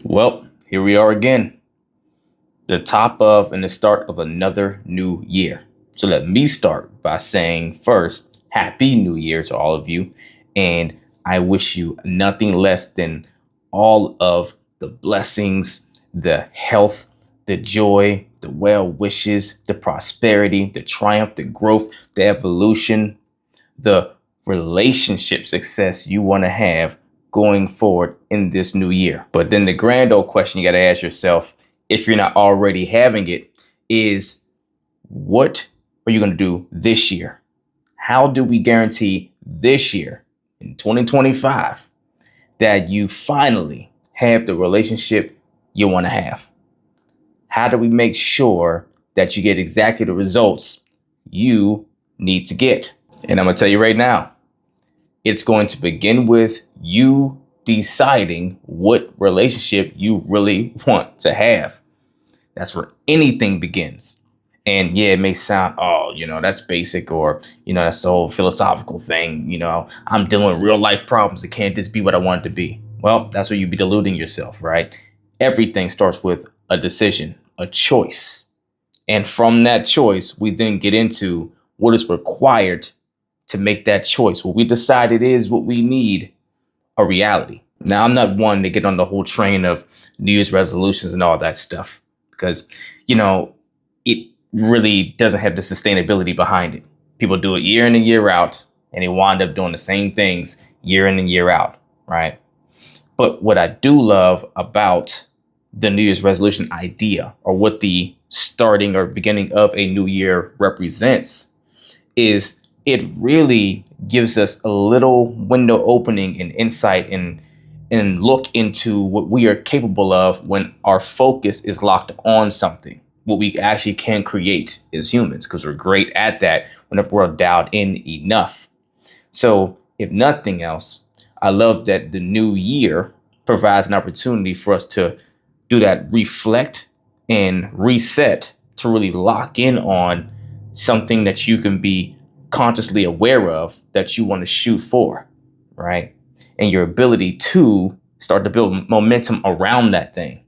Well, here we are again, the top of and the start of another new year. So let me start by saying first, Happy New Year to all of you. And I wish you nothing less than all of the blessings, the health, the joy, the well wishes, the prosperity, the triumph, the growth, the evolution, the relationship success you want to have going forward in this new year. But then the grand old question you got to ask yourself, if you're not already having it, is what are you going to do this year? How do we guarantee this year in 2025 that you finally have the relationship you want to have? How do we make sure that you get exactly the results you need to get? And I'm going to tell you right now, it's going to begin with you deciding what relationship you really want to have. That's where anything begins. And yeah, it may sound, oh, that's basic, or, that's the whole philosophical thing. I'm dealing with real life problems. It can't just be what I want it to be. Well, that's where you'd be deluding yourself, right? Everything starts with a decision, a choice. And from that choice, we then get into what is required to make that choice. What we decide it is what we need, a reality. Now, I'm not one to get on the whole train of New Year's resolutions and all that stuff because, it really doesn't have the sustainability behind it. People do it year in and year out, and they wind up doing the same things year in and year out, right? But what I do love about the New Year's resolution idea, or what the starting or beginning of a new year represents, is it really gives us a little window opening and insight and look into what we are capable of when our focus is locked on something, what we actually can create as humans, because we're great at that whenever we're dialed in enough. So if nothing else, I love that the new year provides an opportunity for us to do that, reflect and reset, to really lock in on something that you can be consciously aware of that you want to shoot for, right? And your ability to start to build momentum around that thing,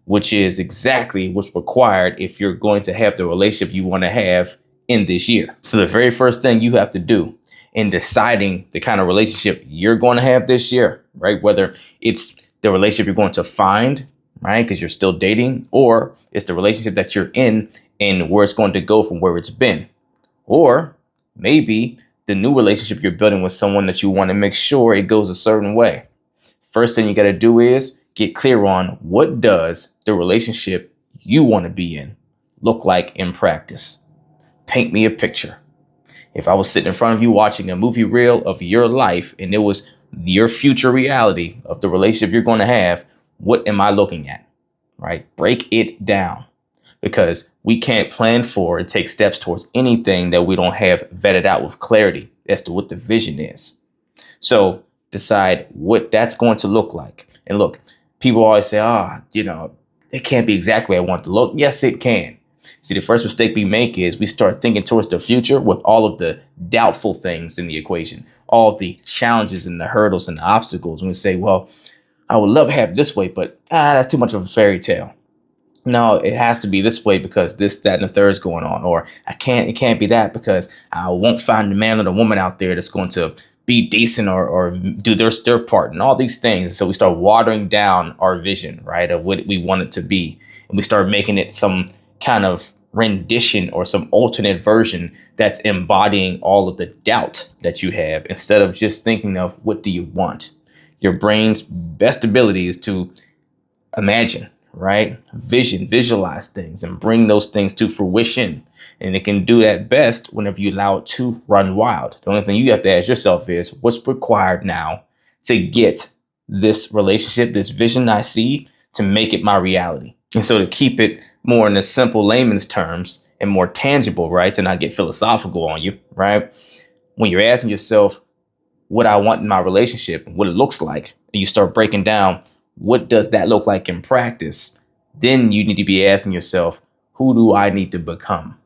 which is exactly what's required if you're going to have the relationship you want to have in this year. So the very first thing you have to do in deciding the kind of relationship you're going to have this year, right? Whether it's the relationship you're going to find, right? Because you're still dating, or it's the relationship that you're in and where it's going to go from where it's been. Or maybe the new relationship you're building with someone that you want to make sure it goes a certain way. First thing you got to do is get clear on what does the relationship you want to be in look like in practice. Paint me a picture. If I was sitting in front of you watching a movie reel of your life and it was your future reality of the relationship you're going to have, what am I looking at? Right? Break it down, because we can't plan for and take steps towards anything that we don't have vetted out with clarity as to what the vision is. So decide what that's going to look like. And look, people always say, it can't be exactly the way I want it to look. Yes, it can. See, the first mistake we make is we start thinking towards the future with all of the doubtful things in the equation, all of the challenges and the hurdles and the obstacles. And we say, well, I would love to have it this way, but that's too much of a fairy tale. No, it has to be this way because this, that, and the third is going on. Or it can't be that because I won't find the man or the woman out there that's going to be decent or do their part and all these things. So we start watering down our vision, right, of what we want it to be. And we start making it some kind of rendition or some alternate version that's embodying all of the doubt that you have, instead of just thinking of what do you want. Your brain's best ability is to imagine, right? Visualize things and bring those things to fruition. And it can do that best whenever you allow it to run wild. The only thing you have to ask yourself is what's required now to get this relationship, this vision I see, to make it my reality. And so to keep it more in the simple layman's terms and more tangible, right? To not get philosophical on you, right? When you're asking yourself what I want in my relationship, what it looks like, and you start breaking down what does that look like in practice, then you need to be asking yourself, who do I need to become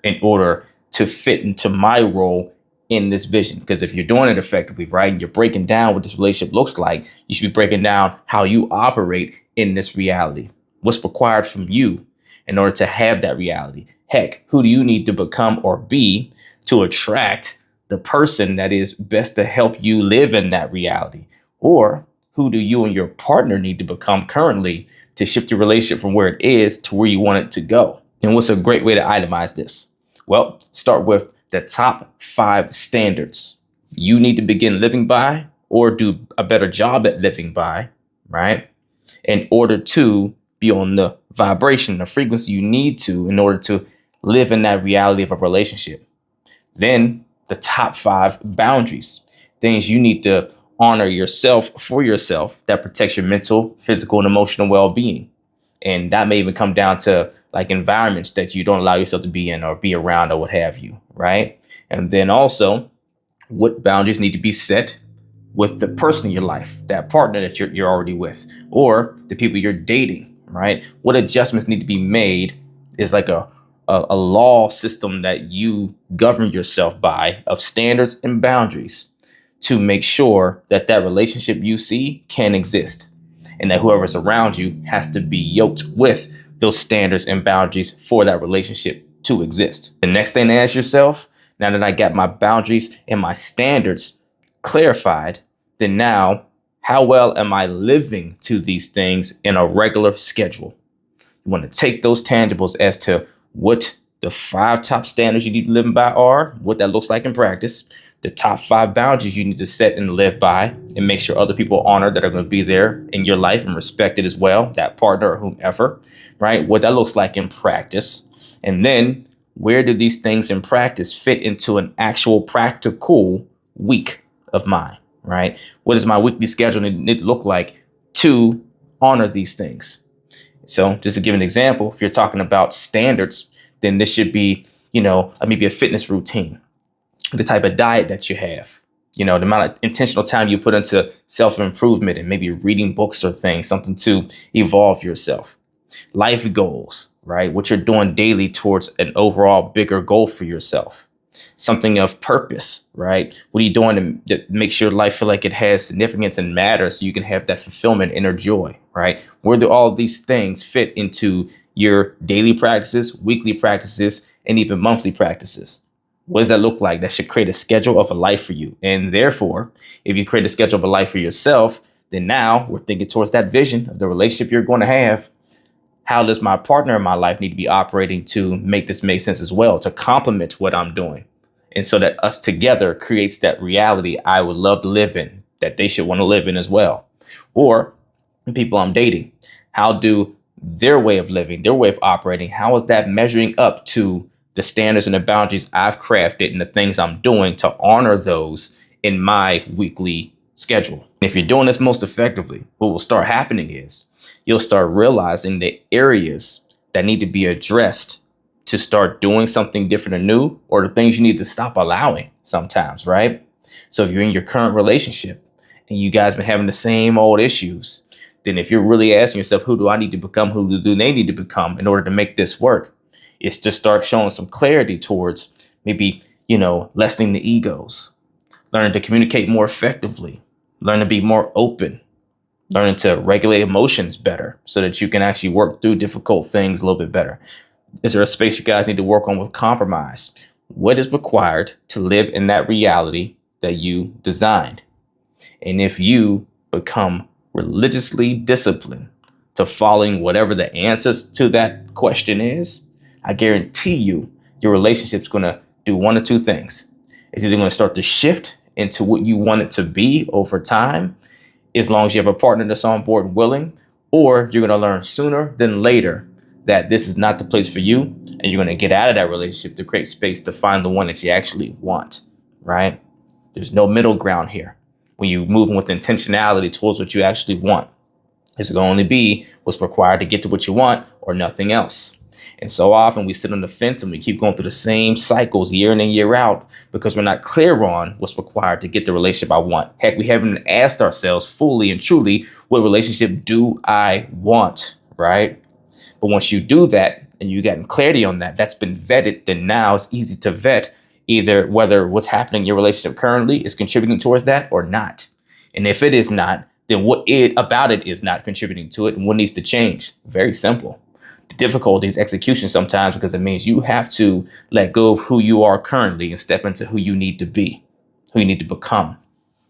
in order to fit into my role in this vision. Because if you're doing it effectively, right, and you're breaking down what this relationship looks like, you should be breaking down how you operate in this reality. What's required from you in order to have that reality? Heck, who do you need to become or be to attract the person that is best to help you live in that reality? Or who do you and your partner need to become currently to shift your relationship from where it is to where you want it to go? And what's a great way to itemize this? Well, start with the top 5 standards you need to begin living by or do a better job at living by, right? In order to be on the vibration, the frequency you need to in order to live in that reality of a relationship. Then the top 5 boundaries, things you need to honor yourself for yourself that protects your mental, physical, and emotional well-being. And that may even come down to like environments that you don't allow yourself to be in or be around or what have you, right? And then also what boundaries need to be set with the person in your life, that partner that you're already with, or the people you're dating, right? What adjustments need to be made is like a law system that you govern yourself by of standards and boundaries to make sure that that relationship you see can exist and that whoever's around you has to be yoked with those standards and boundaries for that relationship to exist. The next thing to ask yourself, now that I got my boundaries and my standards clarified, then now how well am I living to these things in a regular schedule? You want to take those tangibles as to what the 5 top standards you need to live by are, what that looks like in practice, the top 5 boundaries you need to set and live by, and make sure other people honor that are going to be there in your life and respect it as well, that partner or whomever, right? What that looks like in practice. And then where do these things in practice fit into an actual practical week of mine, right? What does my weekly schedule need to look like to honor these things? So just to give an example, if you're talking about standards, then this should be, maybe a fitness routine, the type of diet that you have, the amount of intentional time you put into self-improvement and maybe reading books or things, something to evolve yourself. Life goals, right? What you're doing daily towards an overall bigger goal for yourself. Something of purpose, right? What are you doing to make your life feel like it has significance and matter so you can have that fulfillment, inner joy, right? Where do all of these things fit into your daily practices, weekly practices, and even monthly practices? What does that look like? That should create a schedule of a life for you. And therefore, if you create a schedule of a life for yourself, then now we're thinking towards that vision of the relationship you're going to have. How does my partner in my life need to be operating to make this make sense as well, to complement what I'm doing? And so that us together creates that reality I would love to live in, that they should want to live in as well. Or the people I'm dating, how do their way of living, their way of operating, how is that measuring up to the standards and the boundaries I've crafted and the things I'm doing to honor those in my weekly schedule? If you're doing this most effectively, what will start happening is you'll start realizing the areas that need to be addressed to start doing something different and new, or the things you need to stop allowing sometimes, right? So if you're in your current relationship and you guys been having the same old issues, then if you're really asking yourself, who do I need to become? Who do they need to become in order to make this work? It's to start showing some clarity towards maybe, lessening the egos, learning to communicate more effectively, learn to be more open, learning to regulate emotions better so that you can actually work through difficult things a little bit better. Is there a space you guys need to work on with compromise? What is required to live in that reality that you designed? And if you become religiously disciplined to following whatever the answers to that question is, I guarantee you your relationship's going to do one of 2 things. It's either going to start to shift into what you want it to be over time, as long as you have a partner that's on board and willing, or you're going to learn sooner than later that this is not the place for you, and you're going to get out of that relationship to create space to find the one that you actually want, right? There's no middle ground here. When you're moving with intentionality towards what you actually want, it's going to only be what's required to get to what you want or nothing else. And so often we sit on the fence and we keep going through the same cycles year in and year out because we're not clear on what's required to get the relationship I want. Heck, we haven't asked ourselves fully and truly, what relationship do I want, right? But once you do that and you gotten clarity on that, that's been vetted, then now it's easy to vet either whether what's happening in your relationship currently is contributing towards that or not. And if it is not, then what it about it is not contributing to it and what needs to change. Very simple. The difficulty is execution sometimes, because it means you have to let go of who you are currently and step into who you need to be, who you need to become,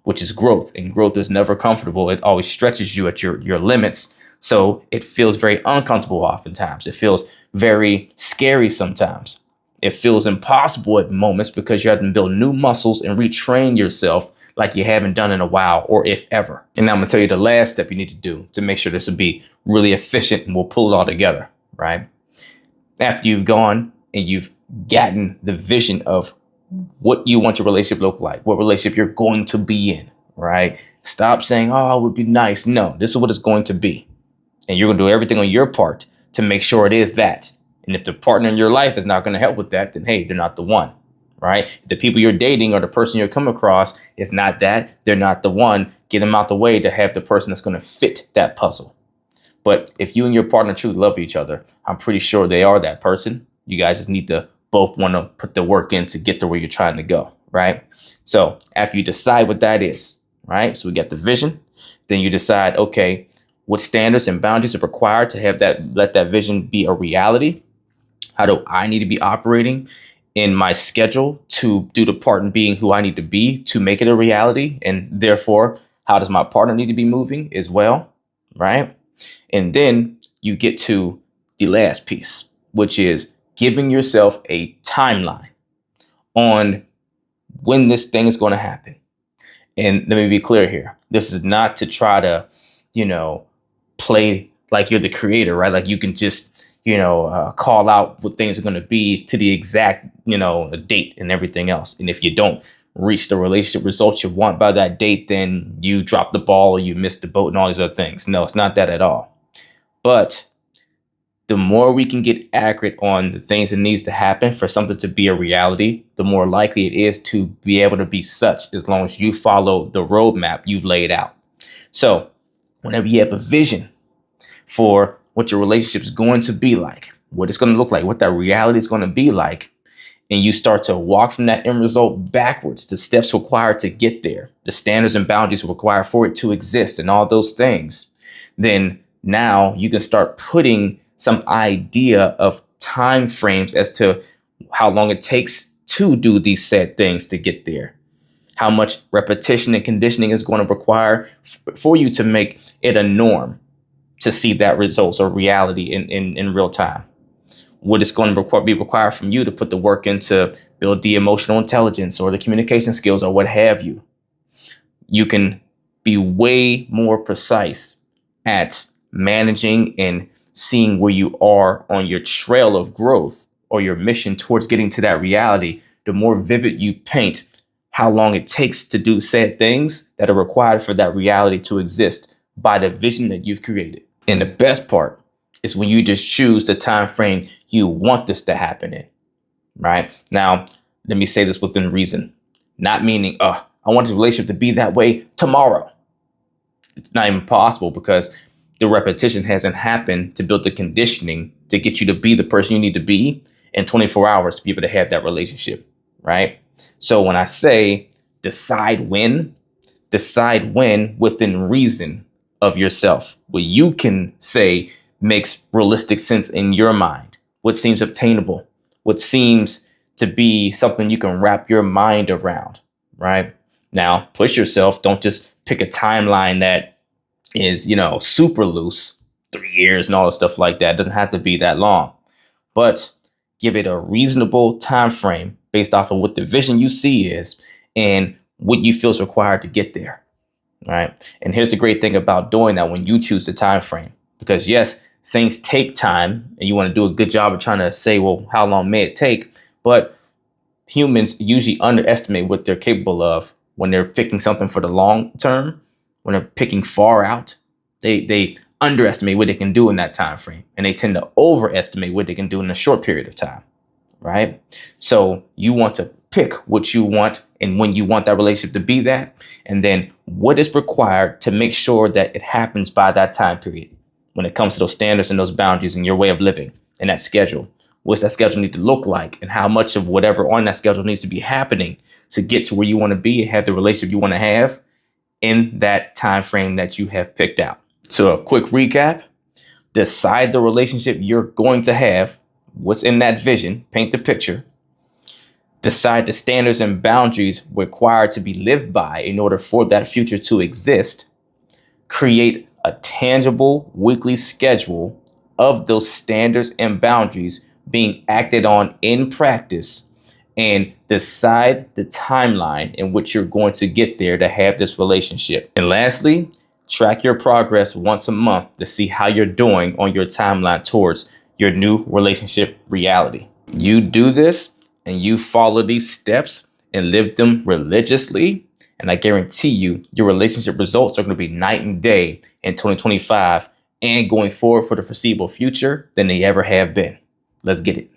which is growth. And growth is never comfortable. It always stretches you at your limits. So it feels very uncomfortable oftentimes. It feels very scary sometimes. It feels impossible at moments because you have to build new muscles and retrain yourself like you haven't done in a while, or if ever. And now I'm gonna tell you the last step you need to do to make sure this will be really efficient and we'll pull it all together, right? After you've gone and you've gotten the vision of what you want your relationship to look like, what relationship you're going to be in, right? Stop saying, oh, it would be nice. No, this is what it's going to be. And you're going to do everything on your part to make sure it is that. And if the partner in your life is not going to help with that, then hey, they're not the one, right? If the people you're dating or the person you're coming across is not that, they're not the one. Get them out the way to have the person that's going to fit that puzzle. But if you and your partner truly love each other, I'm pretty sure they are that person. You guys just need to both want to put the work in to get to where you're trying to go, right? So after you decide what that is, right? So we got the vision, then you decide, okay, what standards and boundaries are required to have that, let that vision be a reality? How do I need to be operating in my schedule to do the part in being who I need to be to make it a reality? And therefore, how does my partner need to be moving as well, right? And then you get to the last piece, which is giving yourself a timeline on when this thing is going to happen. And let me be clear here. This is not to try to, play like you're the creator, right? Like you can just, call out what things are going to be to the exact, date and everything else. And if you don't reach the relationship results you want by that date, then you drop the ball or you miss the boat and all these other things. No, it's not that at all. But the more we can get accurate on the things that needs to happen for something to be a reality, the more likely it is to be able to be such, as long as you follow the roadmap you've laid out. So whenever you have a vision for what your relationship is going to be like, what it's going to look like, what that reality is going to be like, and you start to walk from that end result backwards, the steps required to get there, the standards and boundaries required for it to exist, and all those things, then now you can start putting some idea of time frames as to how long it takes to do these said things to get there, how much repetition and conditioning is going to require for you to make it a norm to see that results or reality in real time. What is going to be required from you to put the work in to build the emotional intelligence or the communication skills or what have you. You can be way more precise at managing and seeing where you are on your trail of growth or your mission towards getting to that reality. The more vivid you paint how long it takes to do said things that are required for that reality to exist by the vision that you've created. And the best part is when you just choose the time frame you want this to happen in, right? Now, let me say this within reason, not meaning, I want this relationship to be that way tomorrow. It's not even possible because the repetition hasn't happened to build the conditioning to get you to be the person you need to be in 24 hours to be able to have that relationship, right? So when I say decide when within reason of yourself, what you can say makes realistic sense in your mind, what seems obtainable, what seems to be something you can wrap your mind around, right? Now, push yourself. Don't just pick a timeline that is, super loose, 3 years and all the stuff like that. It doesn't have to be that long, but give it a reasonable time frame based off of what the vision you see is and what you feel is required to get there. Right. And here's the great thing about doing that when you choose the time frame, because yes, things take time and you want to do a good job of trying to say, well, how long may it take? But humans usually underestimate what they're capable of when they're picking something for the long term. When they're picking far out, they underestimate what they can do in that time frame, and they tend to overestimate what they can do in a short period of time, right? So you want to pick what you want and when you want that relationship to be that, and then what is required to make sure that it happens by that time period when it comes to those standards and those boundaries and your way of living and that schedule. What's that schedule need to look like, and how much of whatever on that schedule needs to be happening to get to where you want to be and have the relationship you want to have in that time frame that you have picked out. So a quick recap: decide the relationship you're going to have, what's in that vision, paint the picture. Decide the standards and boundaries required to be lived by in order for that future to exist. Create a tangible weekly schedule of those standards and boundaries being acted on in practice, and decide the timeline in which you're going to get there to have this relationship. And lastly, track your progress once a month to see how you're doing on your timeline towards your new relationship reality. You do this and you follow these steps and live them religiously, and I guarantee you your relationship results are going to be night and day in 2025 and going forward for the foreseeable future than they ever have been. Let's get it.